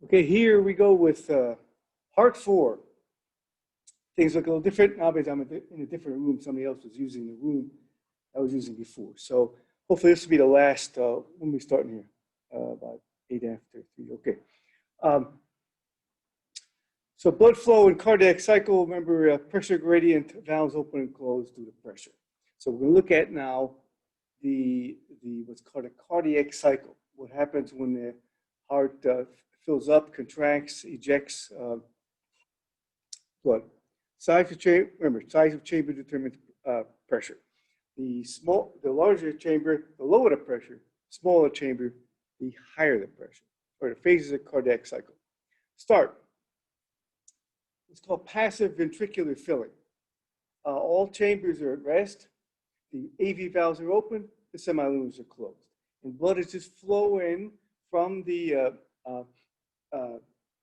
Okay, here we go with heart 4. Things look a little different now because I'm in a different room. Somebody else was using the room I was using before. So hopefully this will be the last, when we start in here, about 8 after 3. Okay. So blood flow and cardiac cycle, remember pressure gradient, valves open and close due to pressure. So we're going to look at now the what's called a cardiac cycle. What happens when the heart fills up, contracts, ejects blood. Size of chamber, remember, size of chamber determines pressure. The larger the chamber, the lower the pressure. Smaller chamber, the higher the pressure. Or the phases of cardiac cycle. Start. It's called passive ventricular filling. All chambers are at rest. The AV valves are open. The semilunars are closed. And blood is just flowing from the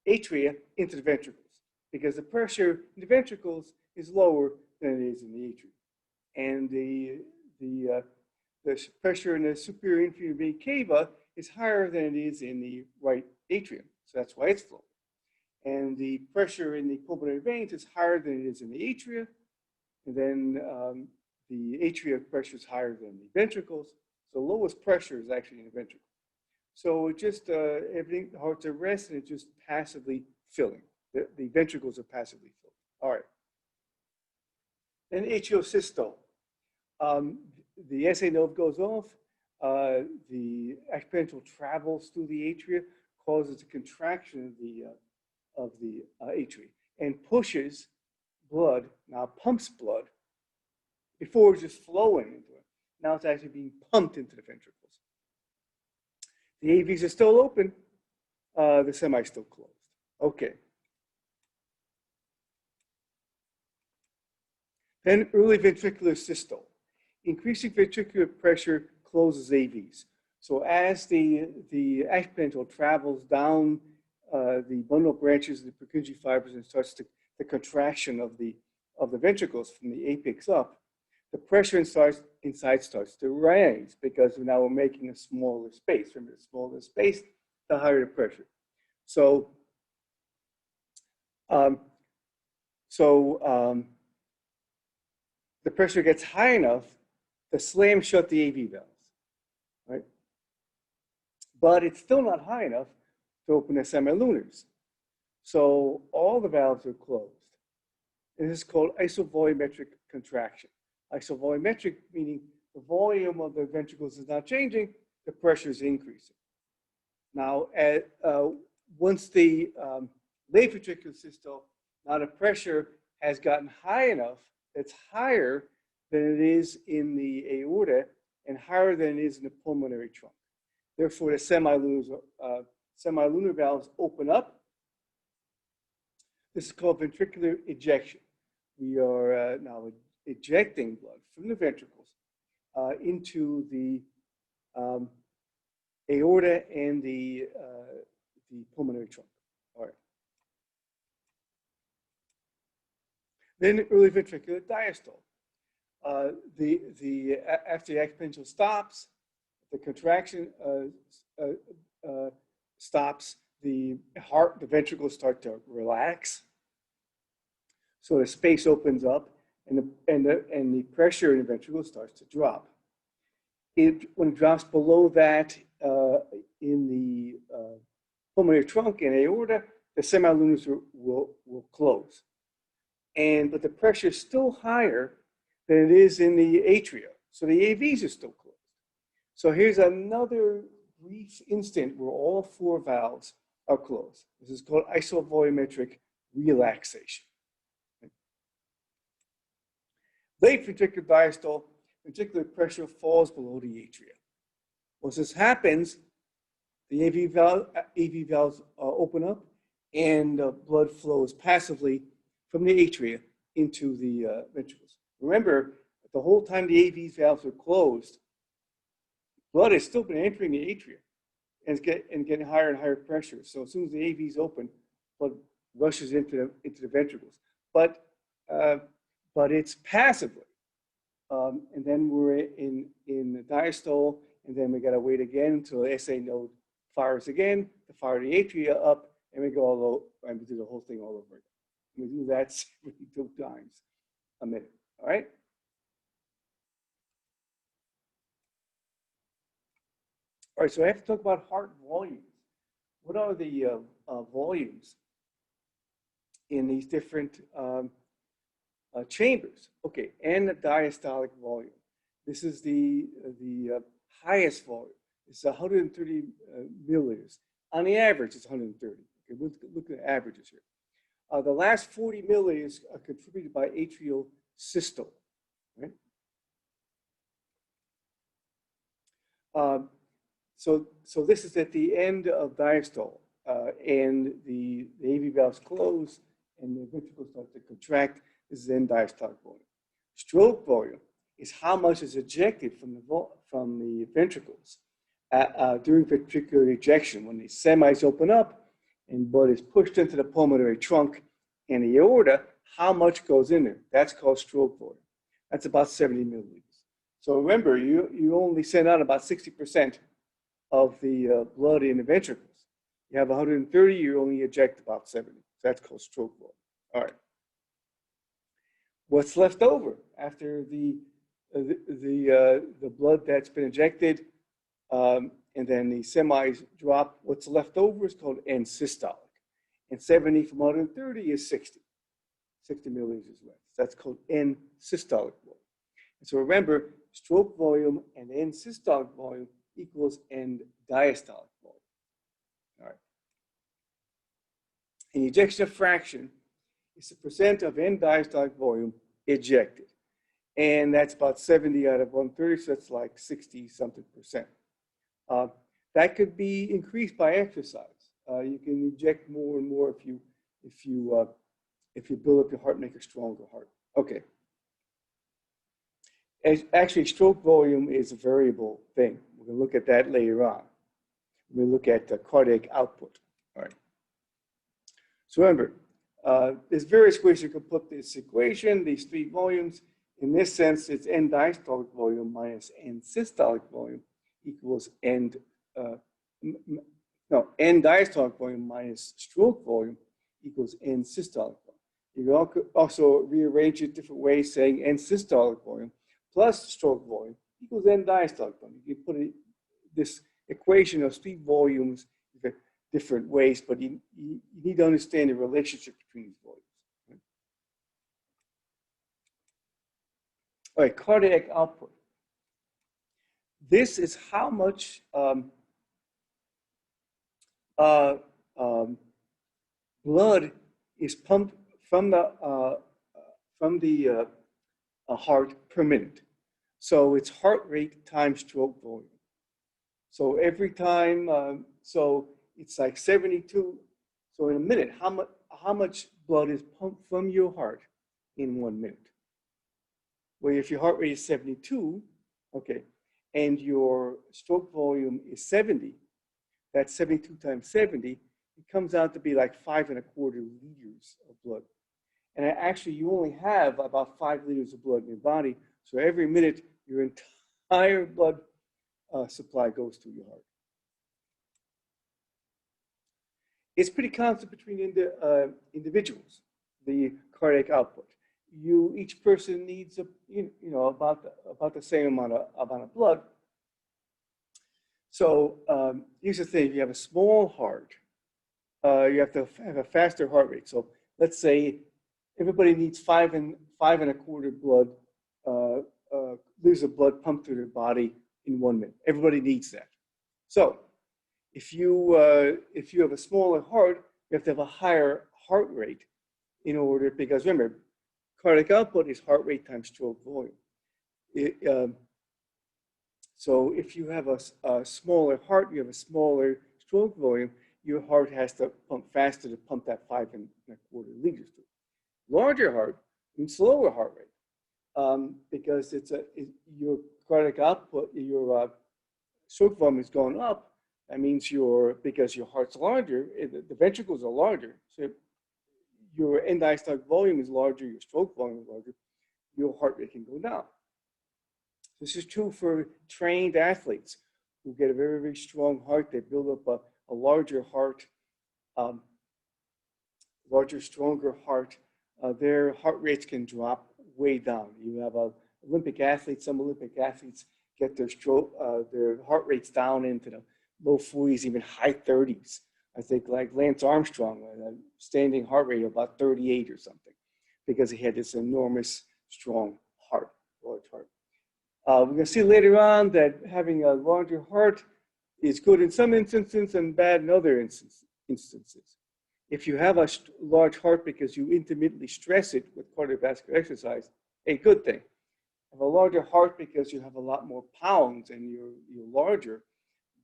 atria into the ventricles, because the pressure in the ventricles is lower than it is in the atria. And the pressure in the superior inferior vein cava is higher than it is in the right atrium. So that's why it's flowing. And the pressure in the pulmonary veins is higher than it is in the atria. And then the atria pressure is higher than the ventricles. So lowest pressure is actually in the ventricle. So it just, everything, the heart's at rest and it's just passively filling. The ventricles are passively filled. All right. Then atriosystole. The SA node goes off. The exponential travels through the atria, causes a contraction of the atria, and pushes blood, now pumps blood. Before it was just flowing into it. Now it's actually being pumped into the ventricles. The AVs are still open. The semi is still closed. Okay. Then early ventricular systole. Increasing ventricular pressure closes AVs. So as the exponential travels down the bundle branches of the Purkinje fibers and starts the contraction of the ventricles from the apex up, the pressure inside starts to rise, because now we're making a smaller space. Remember, the smaller the space, the higher the pressure. So, the pressure gets high enough to slam shut the AV valves, right? But it's still not high enough to open the semilunars. So all the valves are closed. And this is called isovolumetric contraction. Isovolumetric meaning the volume of the ventricles is not changing, the pressure is increasing. Now, once the late ventricular systole, now the pressure has gotten high enough, it's higher than it is in the aorta and higher than it is in the pulmonary trunk. Therefore, the semilunar valves open up. This is called ventricular ejection. We are now ejecting blood from the ventricles into the aorta and the pulmonary trunk. All right. Then early ventricular diastole. After the exponential stops, the contraction stops, the ventricles start to relax. So the space opens up, and the pressure in the ventricle starts to drop. When it drops below that in the pulmonary trunk and aorta, the semilunars will close. But the pressure is still higher than it is in the atria. So the AVs are still closed. So here's another brief instant where all 4 valves are closed. This is called isovolumetric relaxation. Late ventricular diastole, ventricular pressure falls below the atria. Once this happens, the AV valves open up and blood flows passively from the atria into the ventricles. Remember, the whole time the AV valves are closed, blood has still been entering the atria and getting higher and higher pressure. So as soon as the AVs open, blood rushes into the ventricles. But it's passively. And then we're in the diastole, and then we got to wait again until the SA node fires again to fire the atria up and we go all over, and we do the whole thing all over again. We do that 72 times a minute. All right. All right. So I have to talk about heart volumes. What are the volumes in these different chambers? Okay, and the diastolic volume. This is the highest volume. It's 130 milliliters. On the average, it's 130. Okay, we'll look at averages here. The last 40 milliliters are contributed by atrial systole. Right? So this is at the end of diastole, and the AV valves close, and the ventricles start to contract. This is end diastolic volume. Stroke volume is how much is ejected from the ventricles during ventricular ejection, when the semis open up and blood is pushed into the pulmonary trunk and the aorta. How much goes in there? That's called stroke volume. That's about 70 milliliters. So remember, you only send out about 60% of the blood in the ventricles. You have 130, you only eject about 70. So that's called stroke volume. All right. What's left over after the blood that's been ejected, and then the semis drop? What's left over is called end systolic. And 70 from 130 is 60. 60 milliliters is left. That's called end systolic volume. And so remember, stroke volume and end systolic volume equals end diastolic volume. All right. An ejection fraction is the percent of end diastolic volume ejected. And that's about 70 out of 130, so that's like 60-something percent. That could be increased by exercise. You can eject more and more if you build up your heart, make a stronger heart. Okay. Actually, stroke volume is a variable thing. We're going to look at that later on. We'll look at cardiac output. All right. So remember, there's various ways you can put this equation, these three volumes. In this sense, it's end diastolic volume minus end systolic volume equals end diastolic volume minus stroke volume equals end systolic volume. You can also rearrange it different ways, saying end systolic volume plus stroke volume equals end diastolic volume. You can put this equation of three volumes different ways, but you need to understand the relationship between these volumes. Okay? All right, cardiac output. This is how much blood is pumped from the heart per minute. So it's heart rate times stroke volume. So every time, so it's like 72. So in a minute, how much blood is pumped from your heart in 1 minute? Well, if your heart rate is 72, okay, and your stroke volume is 70, that's 72 times 70, it comes out to be like 5¼ liters of blood. And actually, you only have about 5 liters of blood in your body. So every minute, your entire blood supply goes to your heart. It's pretty constant between individuals, the cardiac output. Each person needs about the same amount of blood. So here's the thing: if you have a small heart, you have to have a faster heart rate. So let's say everybody needs 5¼ liters of blood pumped through their body in 1 minute. Everybody needs that. So if you have a smaller heart, you have to have a higher heart rate in order, because remember, cardiac output is heart rate times stroke volume. So if you have a smaller heart, you have a smaller stroke volume, your heart has to pump faster to pump that 5¼ liters through. Larger heart means slower heart rate, because your cardiac output, your stroke volume is going up. That means because your heart's larger, the ventricles are larger. So your end diastolic volume is larger, your stroke volume is larger, your heart rate can go down. This is true for trained athletes who get a very, very strong heart. They build up a larger heart. larger, stronger heart, their heart rates can drop way down. You have Olympic athletes, some Olympic athletes get their heart rates down into the low 40s, even high 30s. I think like Lance Armstrong, a standing heart rate of about 38 or something, because he had this enormous, strong heart, large heart. We're going to see later on that having a larger heart is good in some instances and bad in other instances. If you have a large heart because you intermittently stress it with cardiovascular exercise, a good thing. Have a larger heart because you have a lot more pounds and you're larger,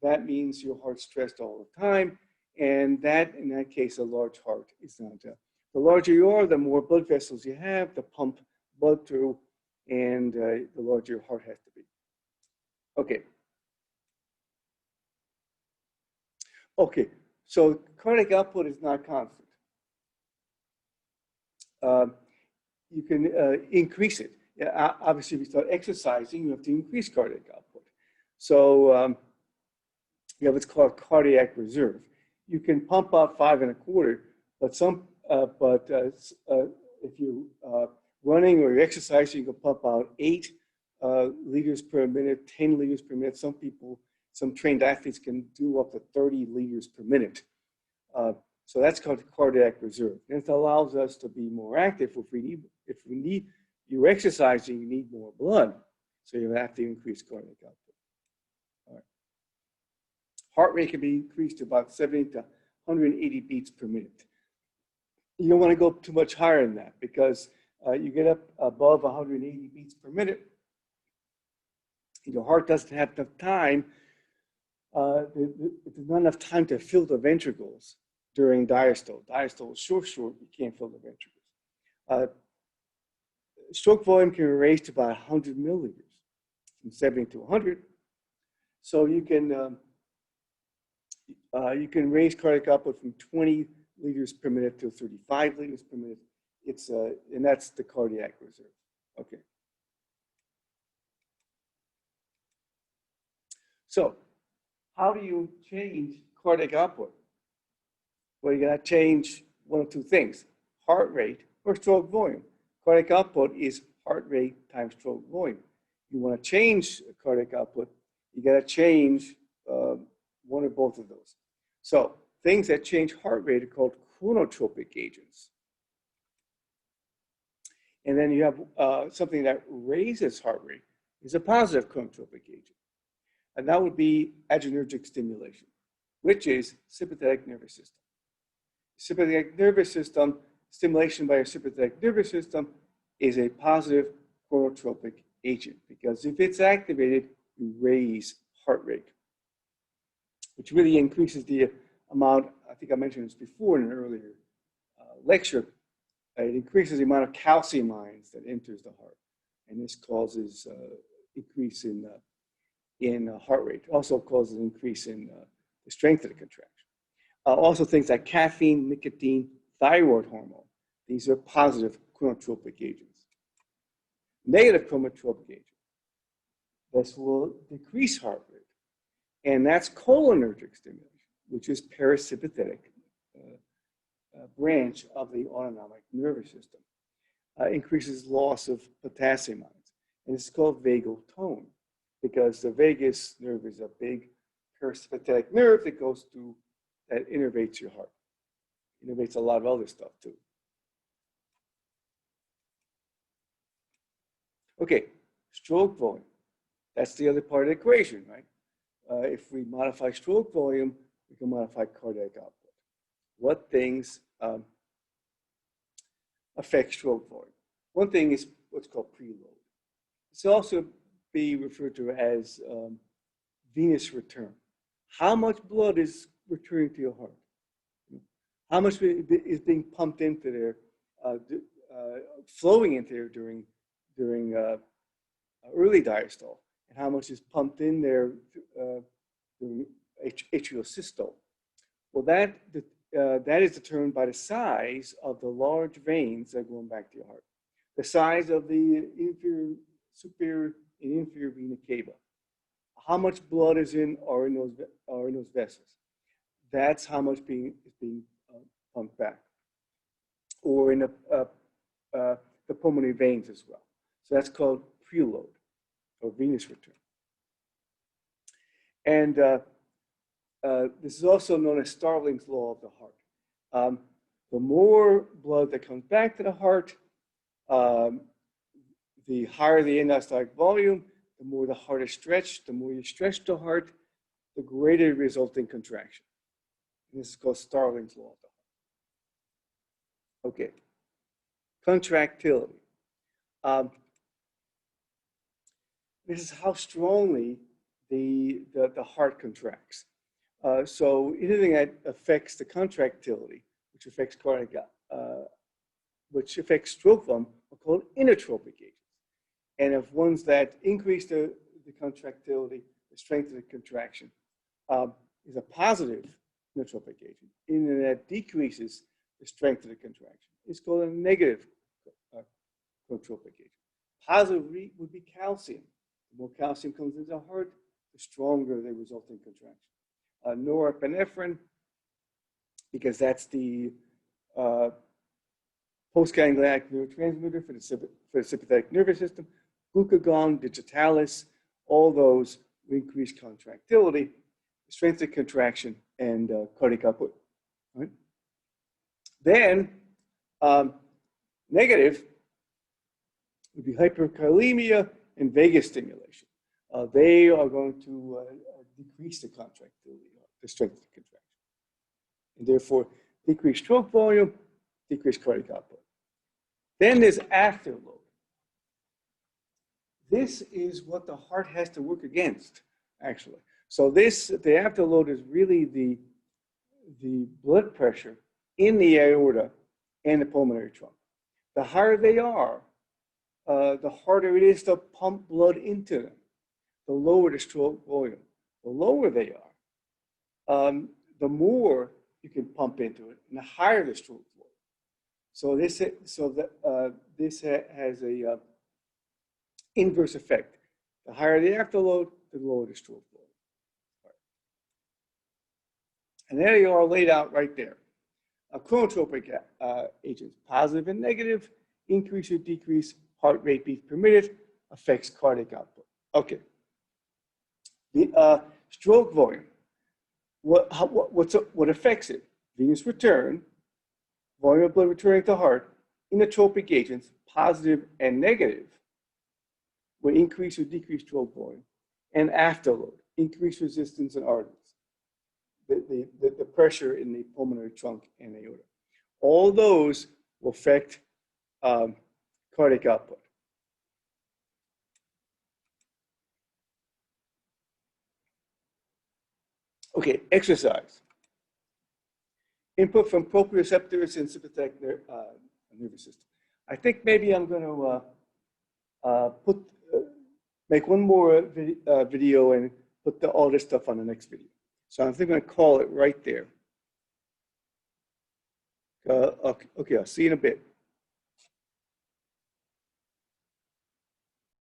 that means your heart's stressed all the time. And that, in that case, a large heart is not. The larger you are, the more blood vessels you have to pump blood through, and the larger your heart has to be. Okay. Okay, so cardiac output is not constant. You can increase it. Yeah, obviously, if you start exercising, you have to increase cardiac output. So you have what's called cardiac reserve. You can pump out 5 1/4, but if you're running or you're exercising, you can pump out 8 liters per minute, 10 liters per minute. Some trained athletes can do up to 30 liters per minute. So that's called cardiac reserve. And it allows us to be more active. If you're exercising, you need more blood. So you have to increase cardiac output. All right. Heart rate can be increased to about 70 to 180 beats per minute. You don't want to go too much higher than that because you get up above 180 beats per minute, your heart doesn't have enough time. There's not enough time to fill the ventricles during diastole. Diastole is short, you can't fill the ventricles. Stroke volume can be raised to about 100 milliliters, from 70 to 100. So you can raise cardiac output from 20 liters per minute to 35 liters per minute. And that's the cardiac reserve. Okay. So how do you change cardiac output? Well, you got to change one of two things: heart rate or stroke volume. Cardiac output is heart rate times stroke volume. You want to change cardiac output, you got to change one or both of those. So things that change heart rate are called chronotropic agents. And then you have something that raises heart rate is a positive chronotropic agent. And that would be adrenergic stimulation, which is sympathetic nervous system. Sympathetic nervous system, stimulation by your sympathetic nervous system is a positive chronotropic agent because if it's activated, you raise heart rate, which really increases the amount. I think I mentioned this before in an earlier lecture. It increases the amount of calcium ions that enters the heart, and this causes increase in heart rate. Also causes an increase in the strength of the contraction. Also things like caffeine, nicotine, thyroid hormone. These are positive chronotropic agents. Negative chronotropic agents. This will decrease heart rate. And that's cholinergic stimulation, which is parasympathetic branch of the autonomic nervous system. Increases loss of potassium ions. And it's called vagal tone because the vagus nerve is a big parasympathetic nerve that goes through, that innervates your heart. Innervates a lot of other stuff too. Okay, stroke volume. That's the other part of the equation, right? If we modify stroke volume, we can modify cardiac output. What things affect stroke volume? One thing is what's called preload. It's also be referred to as venous return. How much blood is returning to your heart? How much is being pumped into there, flowing into there during early diastole, and how much is pumped in there during atrial systole? Well, that is determined by the size of the large veins that are going back to your heart, the size of the inferior, superior, and inferior vena cava. How much blood is in those vessels? That's how much is being pumped back. or in the pulmonary veins as well. So that's called preload or venous return. And this is also known as Starling's law of the heart. The more blood that comes back to the heart, the higher the end-diastolic volume, the more the heart is stretched. The more you stretch the heart, the greater the resulting contraction. And this is called Starling's law of the heart. Okay, contractility. This is how strongly the heart contracts. So anything that affects the contractility, which affects which affects stroke volume, are called inotropic agents. And if ones that increase the contractility, the strength of the contraction, is a positive inotropic agent, and that decreases the strength of the contraction, it's called a negative inotropic agent. Positive would be calcium. The more calcium comes into the heart, the stronger the resulting contraction. Norepinephrine, because that's the postganglionic neurotransmitter for the sympathetic nervous system. Glucagon, digitalis, all those increase contractility, strength of contraction, and cardiac output. Right? Then, negative would be hyperkalemia and vagus stimulation. They are going to decrease the contractility, the strength of the contraction, and therefore decrease stroke volume, decrease cardiac output. Then there's afterload. This is what the heart has to work against, actually. So the afterload is really the blood pressure in the aorta and the pulmonary trunk. The higher they are, the harder it is to pump blood into them. The lower the stroke volume. The lower they are, the more you can pump into it, and the higher the stroke volume. So this has a inverse effect. The higher the afterload, the lower the stroke volume. And there you are laid out right there. Chronotropic agents, positive and negative, increase or decrease heart rate beats per minute, affects cardiac output. Okay. The stroke volume, what affects it? Venous return, volume of blood returning to heart, inotropic agents, positive and negative, will increase or decrease stroke volume, and afterload, increase resistance in arteries, the pressure in the pulmonary trunk and aorta. All those will affect cardiac output. Okay, exercise. Input from proprioceptors and sympathetic nervous system. I think maybe I'm going to make one more video and put all this stuff on the next video. So I think I'm going to call it right there. Okay, I'll see you in a bit.